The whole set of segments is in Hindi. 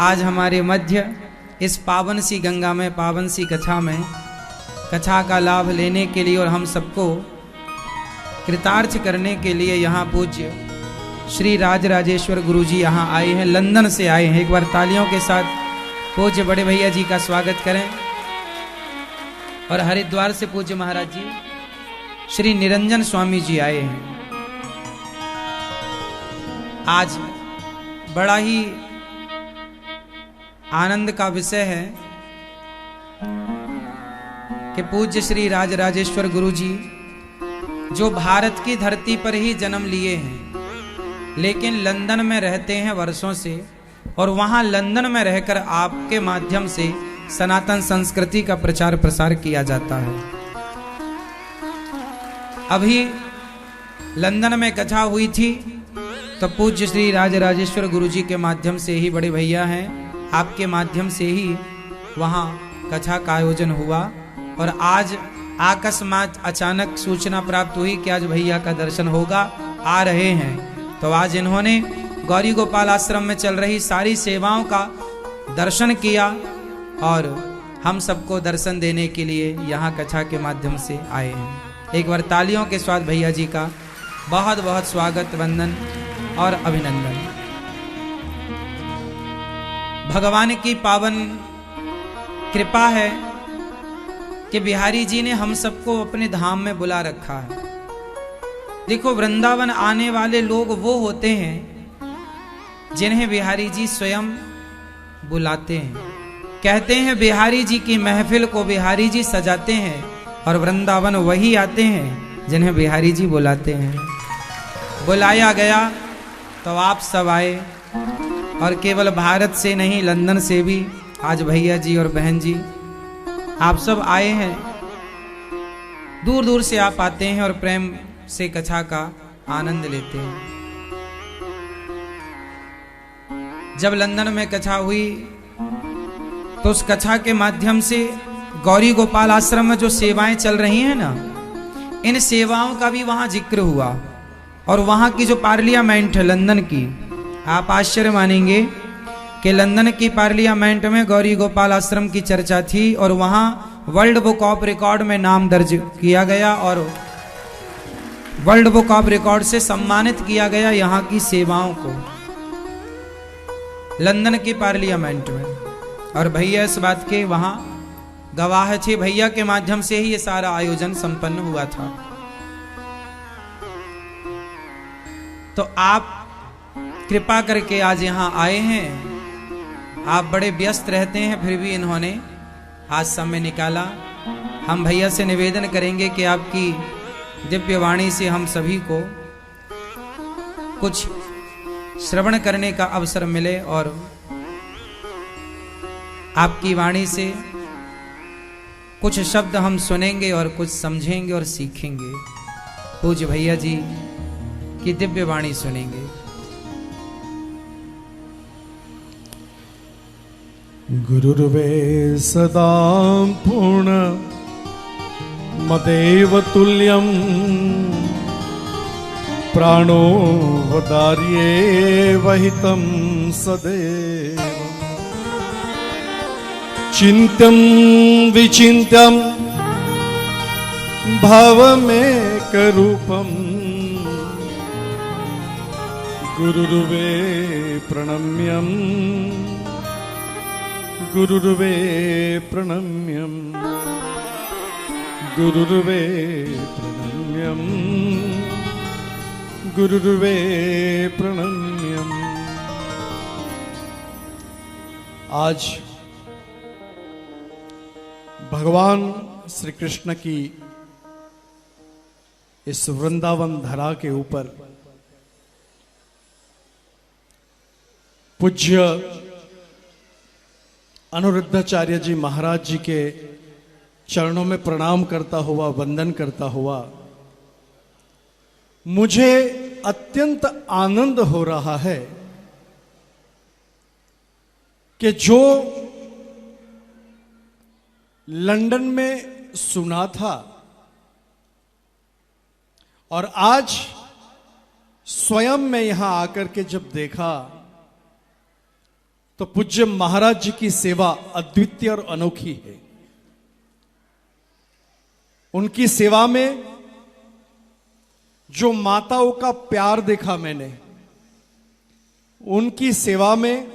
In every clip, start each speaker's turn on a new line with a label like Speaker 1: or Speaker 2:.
Speaker 1: आज हमारे मध्य इस पावन सी गंगा में, पावन सी कथा में, कथा का लाभ लेने के लिए और हम सबको कृतार्थ करने के लिए यहाँ पूज्य श्री राजराजेश्वर गुरुजी यहाँ आए हैं, लंदन से आए हैं। एक बार तालियों के साथ पूज्य बड़े भैया जी का स्वागत करें। और हरिद्वार से पूज्य महाराज जी श्री निरंजन स्वामी जी आए हैं। आज बड़ा ही आनंद का विषय है कि पूज्य श्री राजराजेश्वर गुरुजी जो भारत की धरती पर ही जन्म लिए हैं, लेकिन लंदन में रहते हैं वर्षों से, और वहां लंदन में रहकर आपके माध्यम से सनातन संस्कृति का प्रचार प्रसार किया जाता है। अभी लंदन में कथा हुई थी तो पूज्य श्री राजराजेश्वर गुरुजी के माध्यम से ही, बड़े भैया हैं आपके माध्यम से ही वहां कथा का आयोजन हुआ। और आज अकस्मात अचानक सूचना प्राप्त हुई कि आज भैया का दर्शन होगा, आ रहे हैं। तो आज इन्होंने गौरी गोपाल आश्रम में चल रही सारी सेवाओं का दर्शन किया और हम सबको दर्शन देने के लिए यहाँ कथा के माध्यम से आए हैं। एक बार तालियों के साथ भैया जी का बहुत बहुत स्वागत, वंदन और अभिनंदन। भगवान की पावन कृपा है कि बिहारी जी ने हम सबको अपने धाम में बुला रखा है। देखो, वृंदावन आने वाले लोग वो होते हैं जिन्हें बिहारी जी स्वयं बुलाते हैं। कहते हैं बिहारी जी की महफिल को बिहारी जी सजाते हैं, और वृंदावन वही आते हैं जिन्हें बिहारी जी बुलाते हैं। बुलाया गया तो आप सब आए, और केवल भारत से नहीं, लंदन से भी आज भैया जी और बहन जी आप सब आए हैं। दूर दूर से आप आते हैं और प्रेम से कथा का आनंद लेते हैं। जब लंदन में कथा हुई तो उस कथा के माध्यम से गौरी गोपाल आश्रम में जो सेवाएं चल रही हैं ना, इन सेवाओं का भी वहां जिक्र हुआ। और वहां की जो पार्लियामेंट है लंदन की, आप आश्चर्य मानेंगे कि लंदन की पार्लियामेंट में गौरी गोपाल आश्रम की चर्चा थी, और वहां वर्ल्ड बुक ऑफ रिकॉर्ड में नाम दर्ज किया गया और वर्ल्ड बुक ऑफ रिकॉर्ड से सम्मानित किया गया यहाँ की सेवाओं को, लंदन की पार्लियामेंट में। और भैया इस बात के वहां गवाह थे। भैया के माध्यम से ही ये सारा आयोजन संपन्न हुआ था। तो आप कृपा करके आज यहाँ आए हैं। आप बड़े व्यस्त रहते हैं, फिर भी इन्होंने आज समय निकाला। हम भैया से निवेदन करेंगे कि आपकी दिव्य वाणी से हम सभी को कुछ श्रवण करने का अवसर मिले, और आपकी वाणी से कुछ शब्द हम सुनेंगे और कुछ समझेंगे और सीखेंगे। पूज्य भैया जी की दिव्य वाणी सुनेंगे।
Speaker 2: गुरुर्वे सदा पूर्ण मदेव तुल्यं प्राणो वदार्ये वहितं सदैव चिन्त्यं विचिन्त्यं भावमेकरूपं गुरुर्वे प्रणम्यं गुरुर्वे प्रणम्यं गुरुर्वे प्रणम्यं गुरुर्वे प्रणम्यं। आज भगवान श्री कृष्ण की इस वृंदावन धरा के ऊपर पूज्य अनुरुद्धाचार्य जी महाराज जी के चरणों में प्रणाम करता हुआ, वंदन करता हुआ, मुझे अत्यंत आनंद हो रहा है कि जो लंदन में सुना था और आज स्वयं मैं यहां आकर के जब देखा तो पूज्य महाराज जी की सेवा अद्वितीय और अनोखी है। उनकी सेवा में जो माताओं का प्यार देखा मैंने, उनकी सेवा में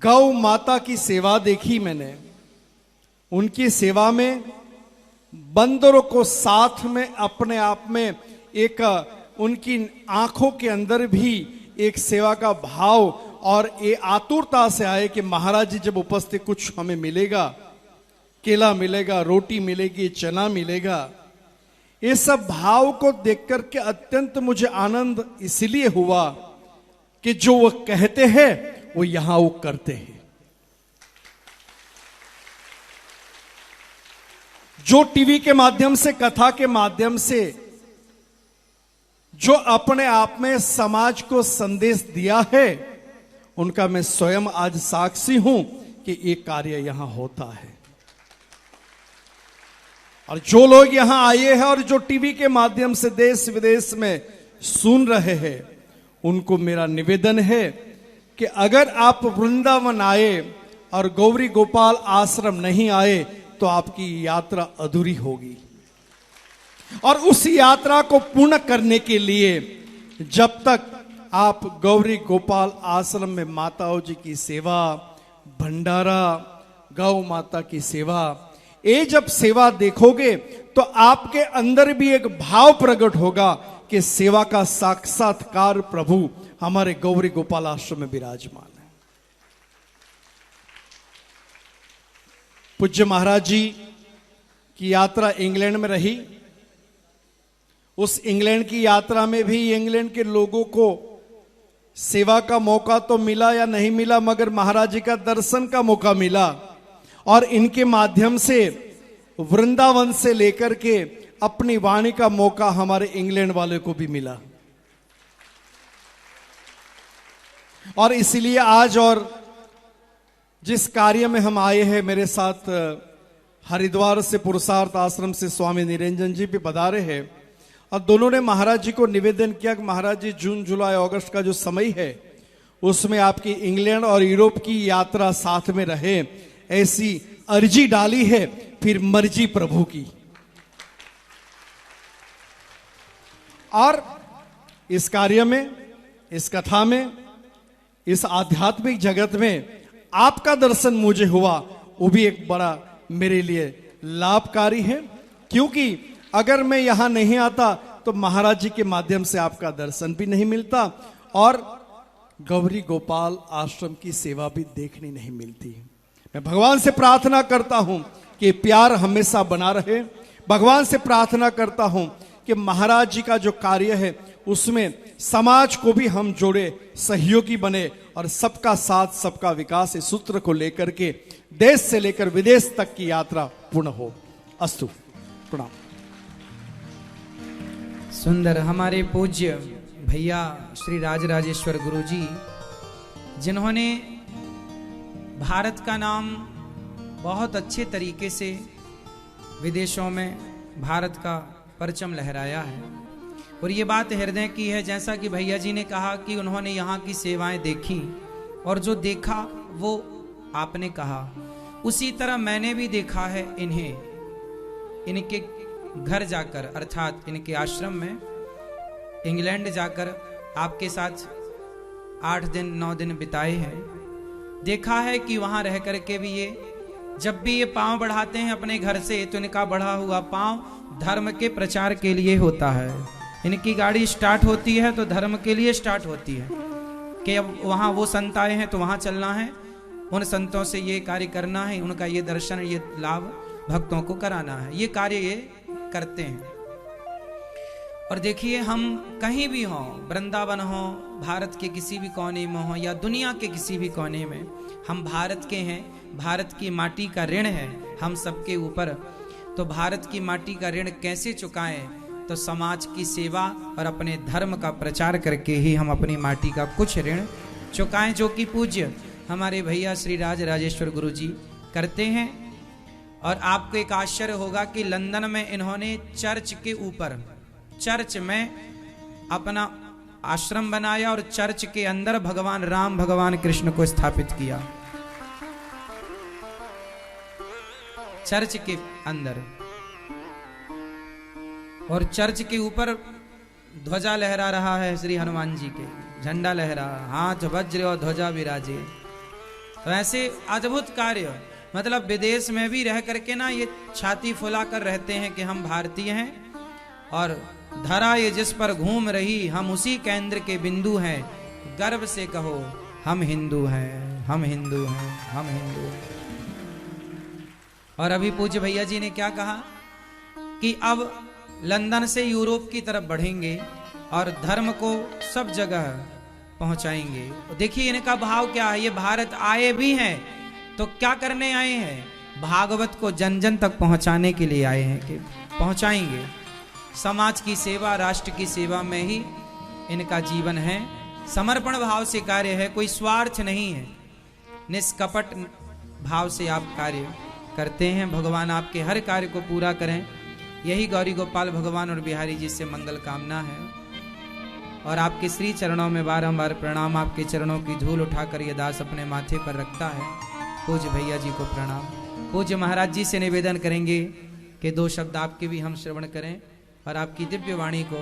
Speaker 2: गौ माता की सेवा देखी मैंने, उनकी सेवा में बंदरों को साथ में अपने आप में एक उनकी आंखों के अंदर भी एक सेवा का भाव और ये आतुरता से आए कि महाराज जी जब उपस्थित कुछ हमें मिलेगा, केला मिलेगा, रोटी मिलेगी, चना मिलेगा। ये सब भाव को देख करके अत्यंत मुझे आनंद इसलिए हुआ कि जो वो कहते हैं वो यहां वो करते हैं। जो टीवी के माध्यम से, कथा के माध्यम से जो अपने आप में समाज को संदेश दिया है, उनका मैं स्वयं आज साक्षी हूं कि ये कार्य यहां होता है। और जो लोग यहां आए हैं और जो टीवी के माध्यम से देश विदेश में सुन रहे हैं, उनको मेरा निवेदन है कि अगर आप वृंदावन आए और गौरी गोपाल आश्रम नहीं आए तो आपकी यात्रा अधूरी होगी। और उस यात्रा को पूर्ण करने के लिए जब तक आप गौरी गोपाल आश्रम में माताओं जी की सेवा, भंडारा, गौ माता की सेवा, ये जब सेवा देखोगे तो आपके अंदर भी एक भाव प्रकट होगा कि सेवा का साक्षात्कार प्रभु हमारे गौरी गोपाल आश्रम में विराजमान है। पूज्य महाराज जी की यात्रा इंग्लैंड में रही। उस इंग्लैंड की यात्रा में भी इंग्लैंड के लोगों को सेवा का मौका तो मिला या नहीं मिला, मगर महाराज जी का दर्शन का मौका मिला। और इनके माध्यम से वृंदावन से लेकर के अपनी वाणी का मौका हमारे इंग्लैंड वाले को भी मिला। और इसलिए आज और जिस कार्य में हम आए हैं, मेरे साथ हरिद्वार से पुरुषार्थ आश्रम से स्वामी निरंजन जी भी पधारे हैं। और दोनों ने महाराज जी को निवेदन किया कि महाराज जी जून, जुलाई, अगस्त का जो समय है उसमें आपकी इंग्लैंड और यूरोप की यात्रा साथ में रहे, ऐसी अर्जी डाली है। फिर मर्जी प्रभु की। और इस कार्य में, इस कथा में, इस आध्यात्मिक जगत में आपका दर्शन मुझे हुआ, वो भी एक बड़ा मेरे लिए लाभकारी है। क्योंकि अगर मैं यहां नहीं आता तो महाराज जी के माध्यम से आपका दर्शन भी नहीं मिलता और गौरी गोपाल आश्रम की सेवा भी देखने नहीं मिलती। मैं भगवान से प्रार्थना करता हूं कि प्यार हमेशा बना रहे। भगवान से प्रार्थना करता हूं कि महाराज जी का जो कार्य है उसमें समाज को भी हम जोड़े, सहयोगी बने और सबका साथ सबका विकास इस सूत्र को लेकर के देश से लेकर विदेश तक की यात्रा पूर्ण हो। अस्तु। प्रणाम।
Speaker 1: सुंदर हमारे पूज्य भैया श्री राजराजेश्वर गुरु जी, जिन्होंने भारत का नाम बहुत अच्छे तरीके से विदेशों में भारत का परचम लहराया है। और ये बात हृदय की है, जैसा कि भैया जी ने कहा कि उन्होंने यहाँ की सेवाएं देखी और जो देखा वो आपने कहा, उसी तरह मैंने भी देखा है इन्हें इनके घर जाकर, अर्थात इनके आश्रम में इंग्लैंड जाकर आपके साथ 8 दिन 9 दिन बिताए हैं। देखा है कि वहां रह करके भी ये जब भी ये पांव बढ़ाते हैं अपने घर से, तो इनका बढ़ा हुआ पांव धर्म के प्रचार के लिए होता है। इनकी गाड़ी स्टार्ट होती है तो धर्म के लिए स्टार्ट होती है कि अब वहां वो संत आए हैं तो वहां चलना है, उन संतों से ये कार्य करना है, उनका ये दर्शन, ये लाभ भक्तों को कराना है। ये कार्य ये करते हैं। और देखिए, हम कहीं भी हों, वृंदावन हो, भारत के किसी भी कोने में हो या दुनिया के किसी भी कोने में, हम भारत के हैं। भारत की माटी का ऋण है हम सबके ऊपर। तो भारत की माटी का ऋण कैसे चुकाएं? तो समाज की सेवा और अपने धर्म का प्रचार करके ही हम अपनी माटी का कुछ ऋण चुकाएं, जो कि पूज्य हमारे भैया श्री राजराजेश्वर गुरु जी करते हैं। और आपको एक आश्चर्य होगा कि लंदन में इन्होंने चर्च के ऊपर, चर्च में अपना आश्रम बनाया और चर्च के अंदर भगवान राम भगवान कृष्ण को स्थापित किया। चर्च के अंदर, और चर्च के ऊपर ध्वजा लहरा रहा है श्री हनुमान जी के, झंडा लहरा, हाथ वज्र और ध्वजा विराजे। तो ऐसे अद्भुत कार्य, मतलब विदेश में भी रह करके ना ये छाती फुला कर रहते हैं कि हम भारतीय हैं, और धरा ये जिस पर घूम रही हम उसी केंद्र के बिंदु हैं, गर्व से कहो हम हिंदू हैं, हम हिंदू हैं, हम हिंदू हैं। और अभी पूज्य भैया जी ने क्या कहा कि अब लंदन से यूरोप की तरफ बढ़ेंगे और धर्म को सब जगह पहुंचाएंगे। देखिए इनका भाव क्या है, ये भारत आए भी हैं तो क्या करने आए हैं, भागवत को जन जन तक पहुंचाने के लिए आए हैं कि पहुंचाएंगे। समाज की सेवा, राष्ट्र की सेवा में ही इनका जीवन है, समर्पण भाव से कार्य है, कोई स्वार्थ नहीं है, निष्कपट भाव से आप कार्य करते हैं। भगवान आपके हर कार्य को पूरा करें, यही गौरी गोपाल भगवान और बिहारी जी से मंगल कामना है। और आपके श्री चरणों में बारंबार प्रणाम, आपके चरणों की धूल उठाकर ये दास अपने माथे पर रखता है। पूज्य भैया जी को प्रणाम। पूज्य महाराज जी से निवेदन करेंगे कि दो शब्द आपके भी हम श्रवण करें और आपकी दिव्य वाणी को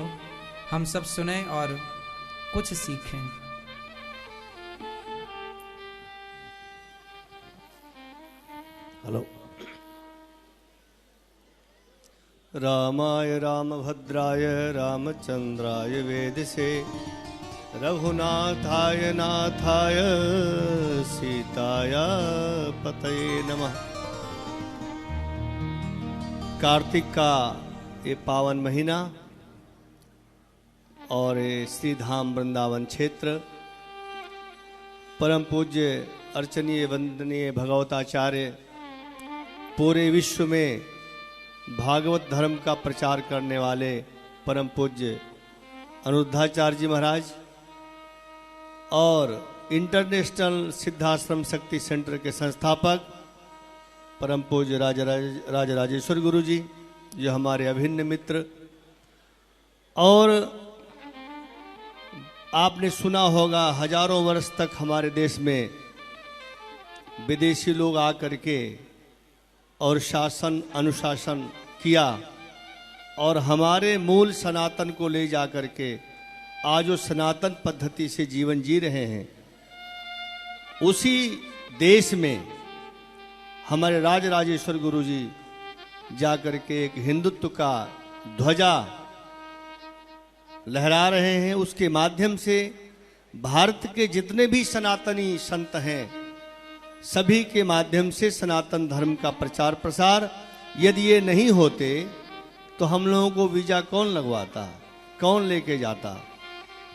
Speaker 1: हम सब सुने और कुछ सीखें।
Speaker 3: हेलो। रामाय रामभद्राय रामचंद्राय वेदसे, रघुनाथाय नाथाय सीताय पतये नमः। कार्तिक का ये पावन महीना और ये श्री धाम वृंदावन क्षेत्र, परम पूज्य अर्चनीय वंदनीय भगवताचार्य, पूरे विश्व में भागवत धर्म का प्रचार करने वाले परम पूज्य अनिरुद्धाचार्य जी महाराज और इंटरनेशनल सिद्धाश्रम शक्ति सेंटर के संस्थापक परम पूज्य राजराजेश्वर गुरु जी, जो हमारे अभिन्न मित्र। और आपने सुना होगा हजारों वर्ष तक हमारे देश में विदेशी लोग आकर के और शासन अनुशासन किया और हमारे मूल सनातन को ले जा कर के आज वो सनातन पद्धति से जीवन जी रहे हैं। उसी देश में हमारे राजराजेश्वर गुरु जी जा कर के एक हिंदुत्व का ध्वजा लहरा रहे हैं। उसके माध्यम से भारत के जितने भी सनातनी संत हैं, सभी के माध्यम से सनातन धर्म का प्रचार प्रसार, यदि ये नहीं होते तो हम लोगों को वीजा कौन लगवाता, कौन लेके जाता।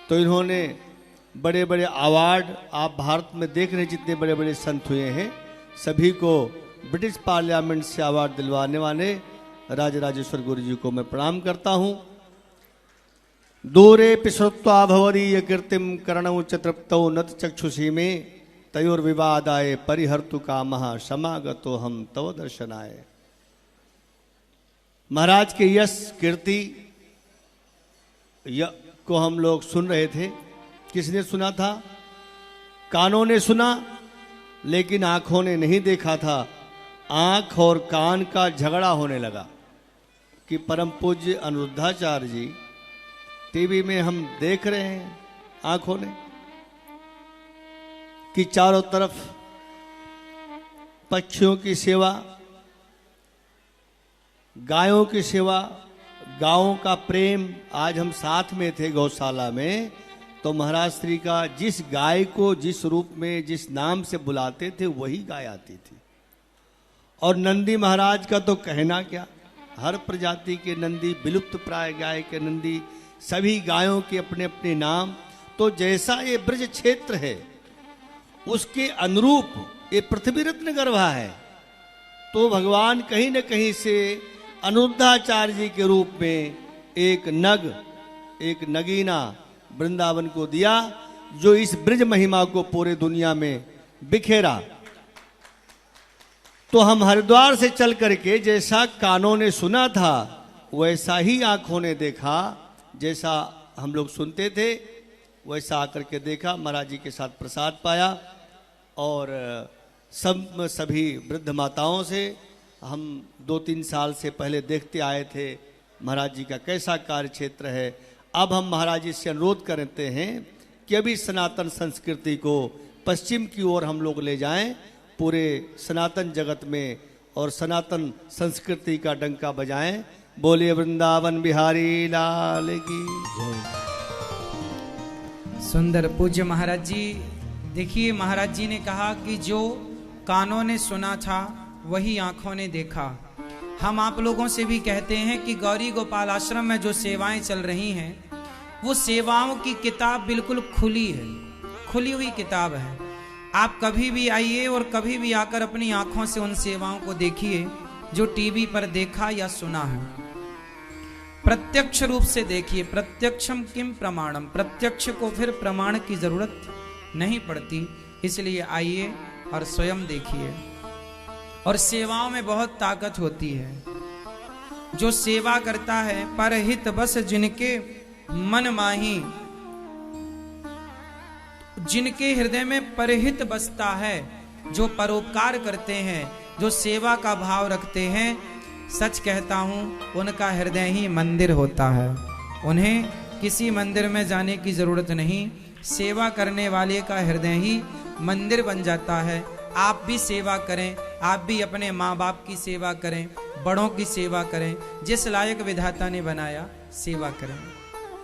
Speaker 3: तो इन्होंने बड़े बड़े अवार्ड, आप भारत में देख रहे जितने बड़े बड़े संत हुए हैं, सभी को ब्रिटिश पार्लियामेंट से अवार्ड दिलवाने वाले राजराजेश्वर गुरु जी को मैं प्रणाम करता हूं। दूरे पिश्रुत्वा भवदीय कीर्तिम करणौ च तृप्तौ नत चक्षुषी में, तयोर विवादाय परिहर्तु कामः समागतो हम तव दर्शनाय। महाराज के यश कीर्ति को हम लोग सुन रहे थे। किसने सुना था? कानों ने सुना, लेकिन आंखों ने नहीं देखा था। आंख और कान का झगड़ा होने लगा कि परम पूज्य अनिरुद्धाचार्य जी टीवी में हम देख रहे हैं आंखों ने कि चारों तरफ पक्षियों की सेवा, गायों की सेवा, गायों का प्रेम। आज हम साथ में थे गौशाला में, तो महाराज श्री का जिस गाय को जिस रूप में जिस नाम से बुलाते थे वही गाय आती थी। और नंदी महाराज का तो कहना क्या, हर प्रजाति के नंदी, विलुप्त प्राय गाय के नंदी, सभी गायों के अपने अपने नाम। तो जैसा ये ब्रज क्षेत्र है उसके अनुरूप ये पृथ्वी रत्न गर्भा है। तो भगवान कहीं न कहीं से अनिरुद्धाचार्य जी के रूप में एक नग, एक नगीना वृंदावन को दिया, जो इस ब्रज महिमा को पूरे दुनिया में बिखेरा। तो हम हरिद्वार से चल करके जैसा कानों ने सुना था वैसा ही आंखों ने देखा। जैसा हम लोग सुनते थे वैसा आकर के देखा, महाराज जी के साथ प्रसाद पाया और सभी वृद्ध माताओं से हम 2-3 साल से पहले देखते आए थे महाराज जी का कैसा कार्य क्षेत्र है। अब हम महाराज जी से अनुरोध करते हैं कि अभी सनातन संस्कृति को पश्चिम की ओर हम लोग ले जाएं, पूरे सनातन जगत में, और सनातन संस्कृति का डंका बजाएं। बोलिए वृंदावन बिहारी लाल की जय।
Speaker 1: सुंदर पूज्य महाराज जी। देखिए महाराज जी ने कहा कि जो कानों ने सुना था वही आंखों ने देखा। हम आप लोगों से भी कहते हैं कि गौरी गोपाल आश्रम में जो सेवाएं चल रही हैं वो सेवाओं की किताब बिल्कुल खुली है, खुली हुई किताब है। आप कभी भी आइए और कभी भी आकर अपनी आंखों से उन सेवाओं को देखिए जो टीवी पर देखा या सुना है। प्रत्यक्ष रूप से देखिए। प्रत्यक्षम किम प्रमाणम, प्रत्यक्ष को फिर प्रमाण की जरूरत नहीं पड़ती। इसलिए आइए और स्वयं देखिए। और सेवाओं में बहुत ताकत होती है। जो सेवा करता है परहित बस जिनके मन माही, जिनके हृदय में परहित बसता है, जो परोपकार करते हैं, जो सेवा का भाव रखते हैं, सच कहता हूं उनका हृदय ही मंदिर होता है। उन्हें किसी मंदिर में जाने की जरूरत नहीं, सेवा करने वाले का हृदय ही मंदिर बन जाता है। आप भी सेवा करें, आप भी अपने माँ बाप की सेवा करें, बड़ों की सेवा करें, जिस लायक विधाता ने बनाया सेवा करें।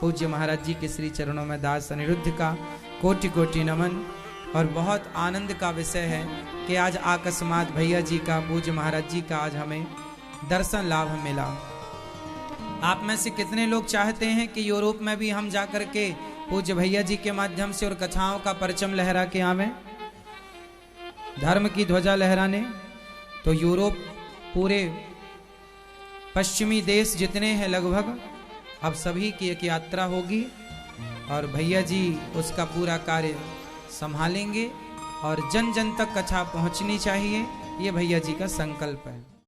Speaker 1: पूज्य महाराज जी के श्री चरणों में दास अनिरुद्ध का कोटि कोटि नमन। और बहुत आनंद का विषय है कि आज अकस्मात भैया जी का, पूज्य महाराज जी का आज हमें दर्शन लाभ मिला। आप में से कितने लोग चाहते हैं कि यूरोप में भी हम जाकर के पूज्य भैया जी के माध्यम से और कथाओं का परचम लहरा के आवें, धर्म की ध्वजा लहराने? तो यूरोप, पूरे पश्चिमी देश जितने हैं लगभग, अब सभी की एक यात्रा होगी और भैया जी उसका पूरा कार्य संभालेंगे और जन जन तक कथा पहुंचनी चाहिए। ये भैया जी का संकल्प है।